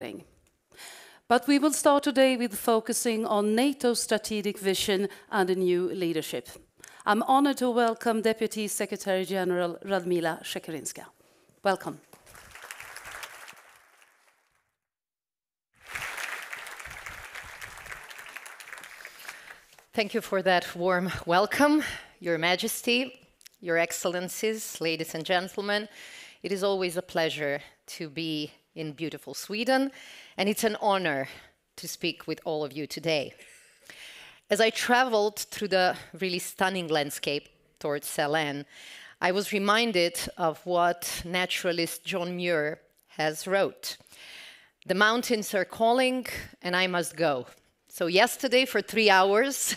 But we will start today with focusing on NATO's strategic vision and a new leadership. I'm honored to welcome Deputy Secretary General Radmila Shekarinska. Welcome. Thank you for that warm welcome, Your Majesty, Your Excellencies, ladies and gentlemen. It is always a pleasure to be in beautiful Sweden, and it's an honor to speak with all of you today. As I traveled through the really stunning landscape towards Sälen, I was reminded of what naturalist John Muir has wrote. The mountains are calling, and I must go. So yesterday, for 3 hours,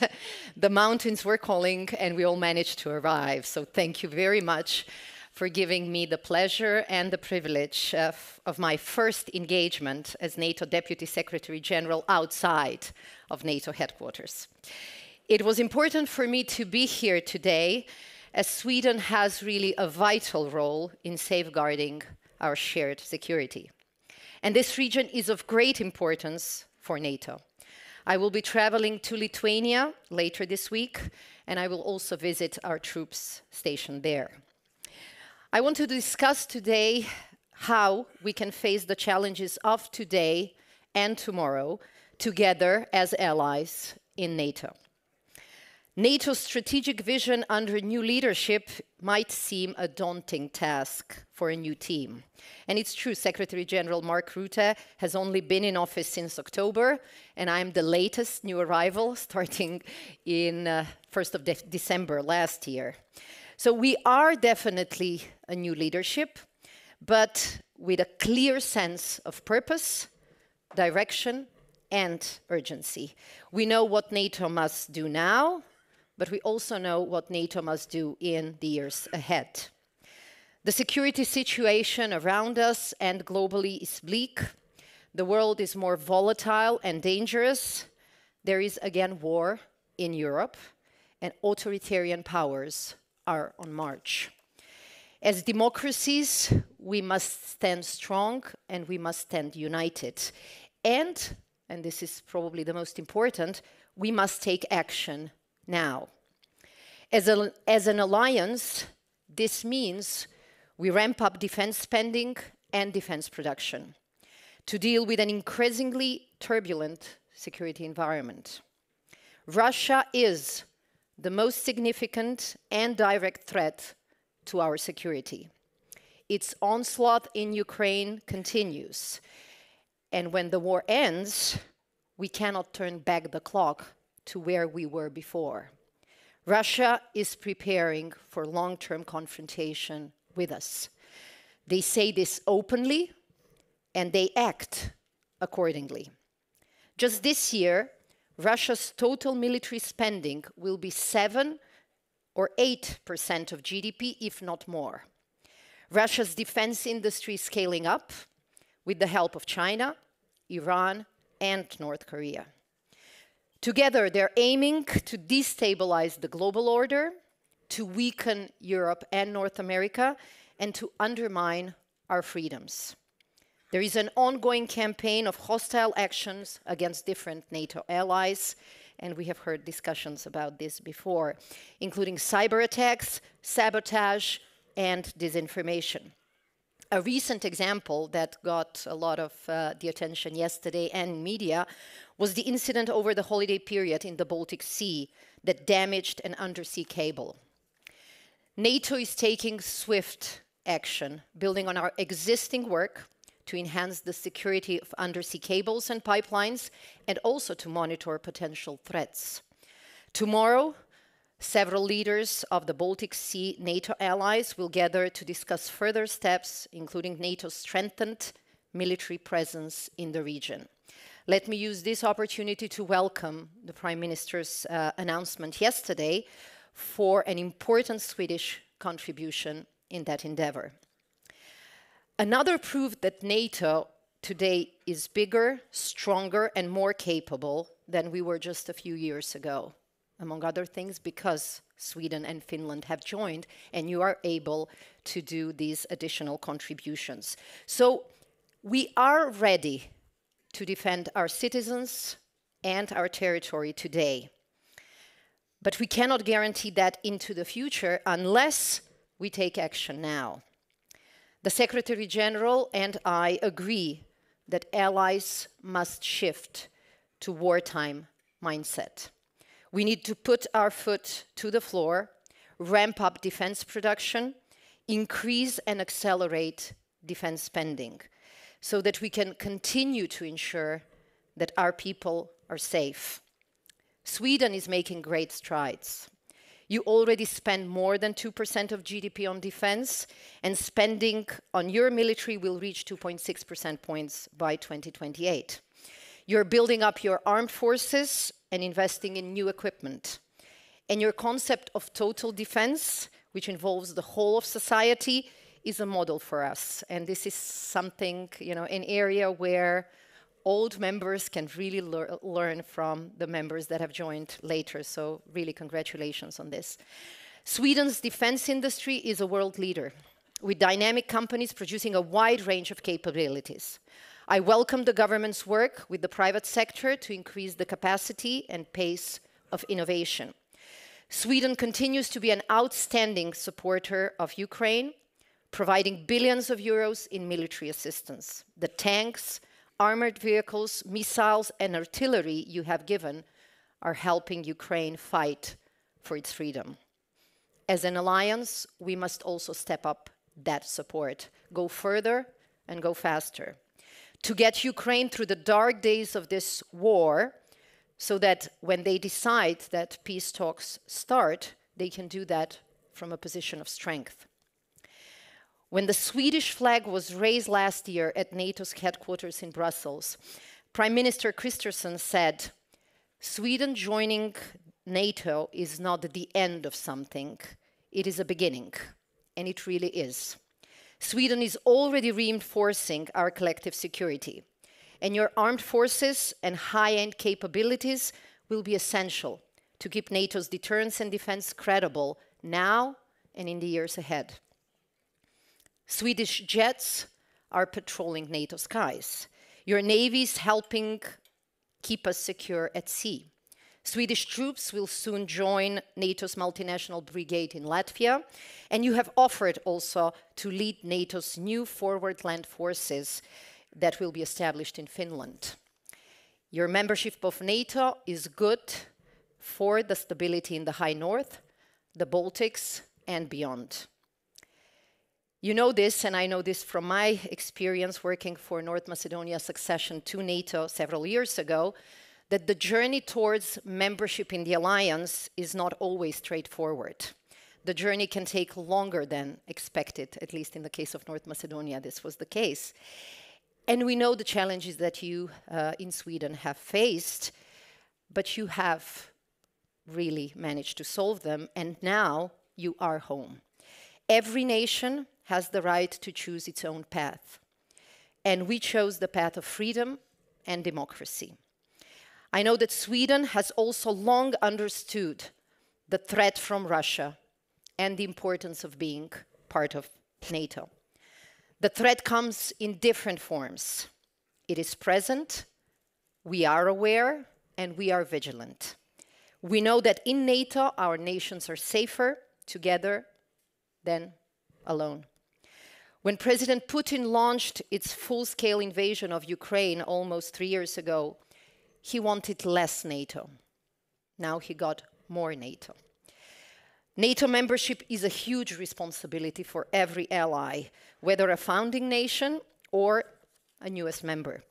the mountains were calling, and we all managed to arrive. So thank you very much for giving me the pleasure and the privilege of my first engagement as NATO Deputy Secretary General outside of NATO headquarters. It was important for me to be here today, as Sweden has really a vital role in safeguarding our shared security. And this region is of great importance for NATO. I will be traveling to Lithuania later this week, and I will also visit our troops stationed there. I want to discuss today how we can face the challenges of today and tomorrow together as allies in NATO. NATO's strategic vision under new leadership might seem a daunting task for a new team. And it's true, Secretary General Mark Rutte has only been in office since October, and I'm the latest new arrival, starting in 1st of December last year. So we are definitely a new leadership, but with a clear sense of purpose, direction, and urgency. We know what NATO must do now, but we also know what NATO must do in the years ahead. The security situation around us and globally is bleak. The world is more volatile and dangerous. There is again war in Europe, and authoritarian powers are on march. As democracies, we must stand strong and we must stand united. And this is probably the most important, we must take action now. As an alliance, this means we ramp up defense spending and defense production to deal with an increasingly turbulent security environment. Russia is the most significant and direct threat to our security. Its onslaught in Ukraine continues. And when the war ends, we cannot turn back the clock to where we were before. Russia is preparing for long-term confrontation with us. They say this openly, and they act accordingly. Just this year, Russia's total military spending will be 7 or 8% of GDP, if not more. Russia's defense industry is scaling up with the help of China, Iran, and North Korea. Together, they're aiming to destabilize the global order, to weaken Europe and North America, and to undermine our freedoms. There is an ongoing campaign of hostile actions against different NATO allies, and we have heard discussions about this before, including cyber attacks, sabotage, and disinformation. A recent example that got a lot of the attention yesterday and media was the incident over the holiday period in the Baltic Sea that damaged an undersea cable. NATO is taking swift action, building on our existing work to enhance the security of undersea cables and pipelines, and also to monitor potential threats. Tomorrow, several leaders of the Baltic Sea NATO allies will gather to discuss further steps, including NATO's strengthened military presence in the region. Let me use this opportunity to welcome the Prime Minister's announcement yesterday for an important Swedish contribution in that endeavor. Another proof that NATO today is bigger, stronger, and more capable than we were just a few years ago, among other things because Sweden and Finland have joined, and you are able to do these additional contributions. So we are ready to defend our citizens and our territory today. But we cannot guarantee that into the future unless we take action now. The Secretary General and I agree that allies must shift to wartime mindset. We need to put our foot to the floor, ramp up defense production, increase and accelerate defense spending so that we can continue to ensure that our people are safe. Sweden is making great strides. You already spend more than 2% of GDP on defense, and spending on your military will reach 2.6 percentage points by 2028. You're building up your armed forces and investing in new equipment. And your concept of total defense, which involves the whole of society, is a model for us. And this is something, an area where old members can really learn from the members that have joined later. So really congratulations on this. Sweden's defense industry is a world leader with dynamic companies producing a wide range of capabilities. I welcome the government's work with the private sector to increase the capacity and pace of innovation. Sweden continues to be an outstanding supporter of Ukraine, providing billions of euros in military assistance. The tanks, armored vehicles, missiles, and artillery you have given are helping Ukraine fight for its freedom. As an alliance, we must also step up that support, go further and go faster, to get Ukraine through the dark days of this war, so that when they decide that peace talks start, they can do that from a position of strength. When the Swedish flag was raised last year at NATO's headquarters in Brussels, Prime Minister Kristersson said, "Sweden joining NATO is not the end of something, it is a beginning." And it really is. Sweden is already reinforcing our collective security, and your armed forces and high-end capabilities will be essential to keep NATO's deterrence and defense credible now and in the years ahead. Swedish jets are patrolling NATO skies. Your navy is helping keep us secure at sea. Swedish troops will soon join NATO's multinational brigade in Latvia, and you have offered also to lead NATO's new forward land forces that will be established in Finland. Your membership of NATO is good for the stability in the High North, the Baltics, and beyond. You know this, and I know this from my experience working for North Macedonia's accession to NATO several years ago, that the journey towards membership in the alliance is not always straightforward. The journey can take longer than expected, at least in the case of North Macedonia, this was the case. And we know the challenges that you in Sweden have faced, but you have really managed to solve them, and now you are home. Every nation has the right to choose its own path, and we chose the path of freedom and democracy. I know that Sweden has also long understood the threat from Russia and the importance of being part of NATO. The threat comes in different forms. It is present, we are aware, and we are vigilant. We know that in NATO, our nations are safer together than alone. When President Putin launched its full-scale invasion of Ukraine almost 3 years ago, he wanted less NATO. Now he got more NATO. NATO membership is a huge responsibility for every ally, whether a founding nation or a newest member.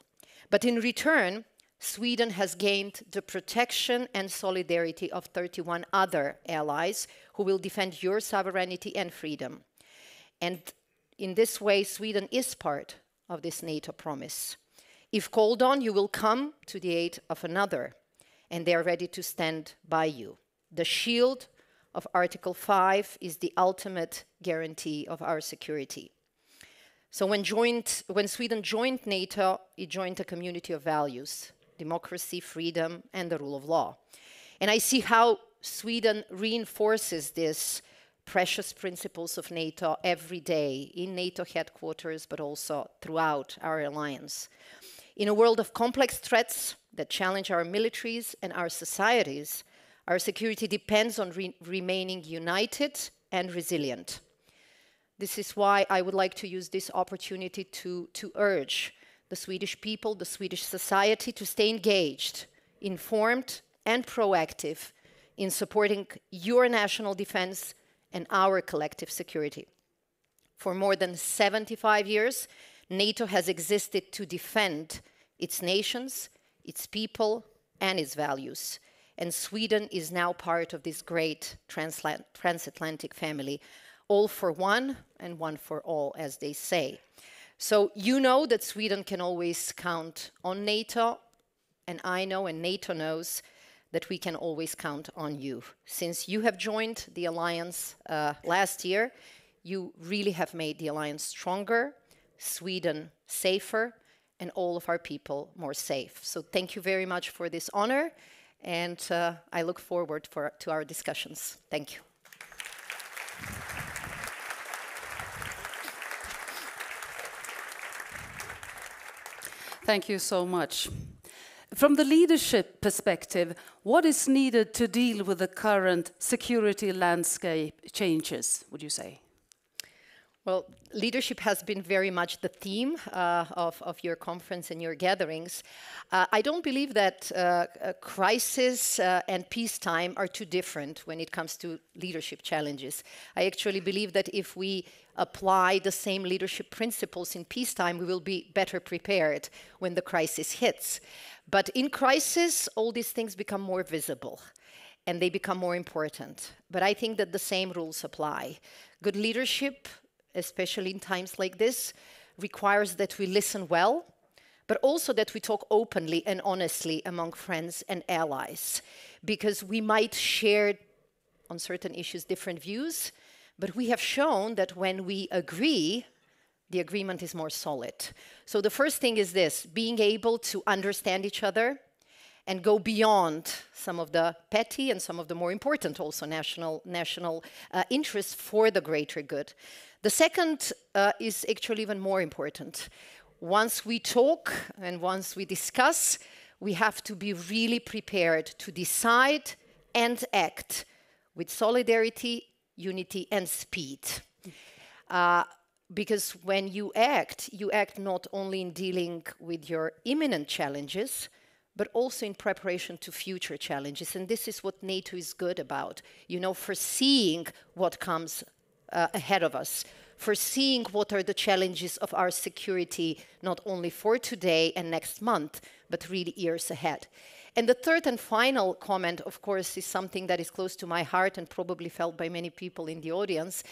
But in return, Sweden has gained the protection and solidarity of 31 other allies who will defend your sovereignty and freedom. And in this way, Sweden is part of this NATO promise. If called on, you will come to the aid of another, and they are ready to stand by you. The shield of Article 5 is the ultimate guarantee of our security. So when Sweden joined NATO, it joined a community of values: democracy, freedom, and the rule of law. And I see how Sweden reinforces these precious principles of NATO every day in NATO headquarters, but also throughout our alliance. In a world of complex threats that challenge our militaries and our societies, our security depends on remaining united and resilient. This is why I would like to use this opportunity to urge the Swedish people, the Swedish society to stay engaged, informed and proactive in supporting your national defense and our collective security. For more than 75 years, NATO has existed to defend its nations, its people, and its values. And Sweden is now part of this great transatlantic family, all for one and one for all, as they say. So you know that Sweden can always count on NATO, and I know and NATO knows that we can always count on you. Since you have joined the alliance last year, you really have made the alliance stronger, Sweden safer, and all of our people more safe. So thank you very much for this honor, and I look forward to our discussions. Thank you. Thank you so much. From the leadership perspective, what is needed to deal with the current security landscape changes, would you say? Well, leadership has been very much the theme of your conference and your gatherings. I don't believe that crisis and peacetime are too different when it comes to leadership challenges. I actually believe that if we apply the same leadership principles in peacetime, we will be better prepared when the crisis hits. But in crisis, all these things become more visible and they become more important. But I think that the same rules apply. Good leadership, especially in times like this, requires that we listen well, but also that we talk openly and honestly among friends and allies, because we might share on certain issues different views, but we have shown that when we agree, the agreement is more solid. So the first thing is this, being able to understand each other and go beyond some of the petty and some of the more important also national interests for the greater good. The second is actually even more important. Once we talk and once we discuss, we have to be really prepared to decide and act with solidarity, unity, and speed. Because when you act not only in dealing with your imminent challenges, but also in preparation to future challenges. And this is what NATO is good about, foreseeing what comes ahead of us, foreseeing what are the challenges of our security, not only for today and next month, but really years ahead. And the third and final comment, of course, is something that is close to my heart and probably felt by many people in the audience.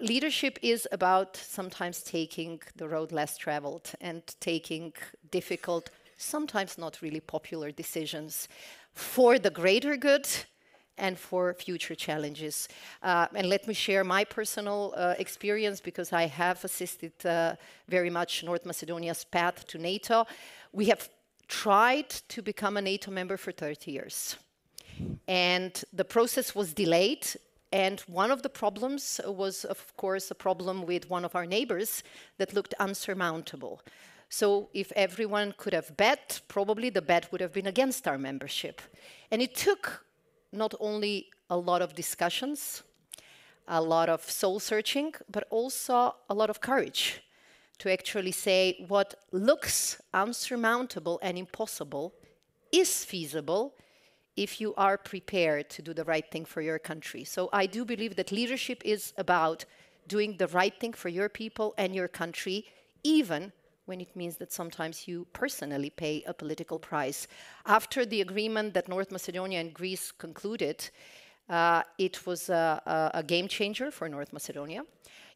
Leadership is about sometimes taking the road less traveled and taking difficult, sometimes not really popular decisions for the greater good and for future challenges. And let me share my personal experience, because I have assisted very much North Macedonia's path to NATO. We have tried to become a NATO member for 30 years. And the process was delayed. And one of the problems was, of course, a problem with one of our neighbors that looked unsurmountable. So if everyone could have bet, probably the bet would have been against our membership. And it took not only a lot of discussions, a lot of soul searching, but also a lot of courage to actually say what looks unsurmountable and impossible is feasible if you are prepared to do the right thing for your country. So I do believe that leadership is about doing the right thing for your people and your country, even when it means that sometimes you personally pay a political price. After the agreement that North Macedonia and Greece concluded, it was a game changer for North Macedonia.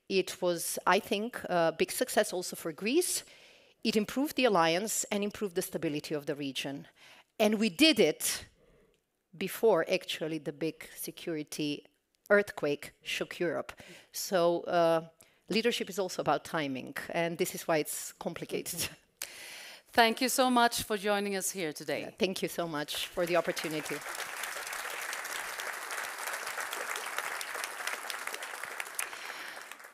It was, I think, a big success also for Greece. It improved the alliance and improved the stability of the region. And we did it before actually the big security earthquake shook Europe. So leadership is also about timing, and this is why it's complicated. Thank you so much for joining us here today. Yeah, thank you so much for the opportunity.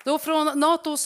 Då från NATOs